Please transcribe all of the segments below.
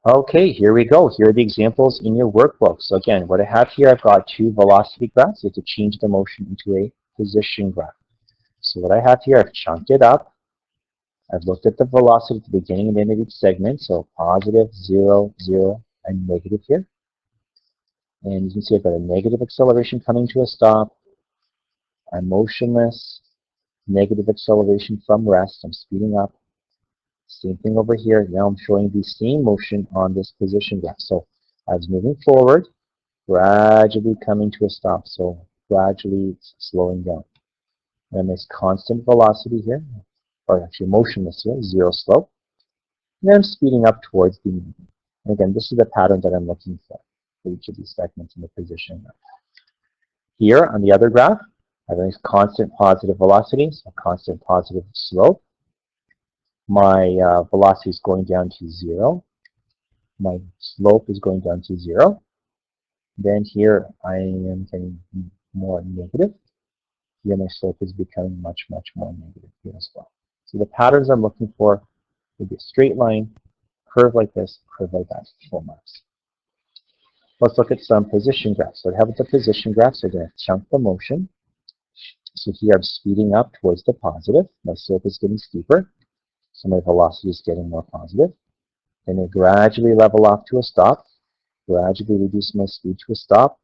Okay, here we go. Here are the examples in your workbook. So again, what I have here, I've got two velocity graphs. You have to change the motion into a position graph. So what I have here, I've chunked it up. I've looked at the velocity at the beginning and end of each segment. So positive, 0, 0, and negative here. And you can see I've got a negative acceleration coming to a stop. I'm motionless. Negative acceleration from rest. I'm speeding up. Same thing over here. Now I'm showing the same motion on this position graph. So I was moving forward, gradually coming to a stop. So gradually it's slowing down. And there's constant velocity here, or actually motionless here, 0 slope. And then I'm speeding up towards the median. And again, this is the pattern that I'm looking for each of these segments in the position graph. Here on the other graph, I have a constant positive velocity, so constant positive slope. My velocity is going down to 0. My slope is going down to 0. Then here I am getting more negative. Here my slope is becoming much, much more negative here as well. So the patterns I'm looking for would be a straight line, curve like this, curve like that, full marks. Let's look at some position graphs. So I have the position graph, so I'm going to chunk the motion. So here I'm speeding up towards the positive. My slope is getting steeper, so my velocity is getting more positive. Then I gradually level off to a stop, gradually reduce my speed to a stop,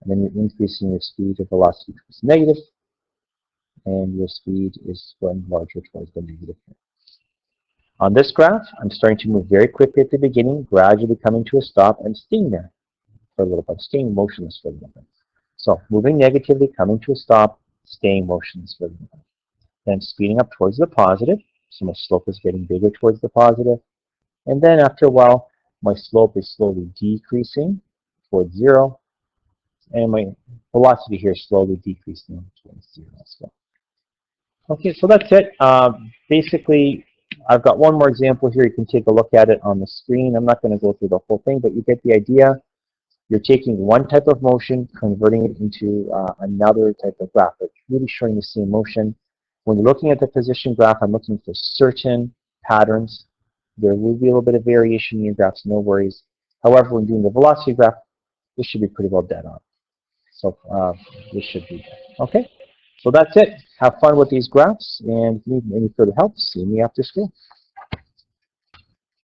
and then you're increasing your speed or velocity towards negative, and your speed is going larger towards the negative. On this graph, I'm starting to move very quickly at the beginning, gradually coming to a stop and staying there for a little bit, staying motionless for a little bit. So moving negatively, coming to a stop, staying motionless for a little bit. Then speeding up towards the positive, so my slope is getting bigger towards the positive. And then after a while, my slope is slowly decreasing towards 0, and my velocity here is slowly decreasing towards 0 as well. Okay, so that's it. Basically, I've got one more example here. You can take a look at it on the screen. I'm not going to go through the whole thing, but you get the idea. You're taking one type of motion, converting it into another type of graph. It's really showing the same motion. When you're looking at the position graph, I'm looking for certain patterns. There will be a little bit of variation in your graphs, no worries. However, when doing the velocity graph, this should be pretty well dead on. So this should be dead. Okay, so that's it. Have fun with these graphs, and if you need any further help, see me after school.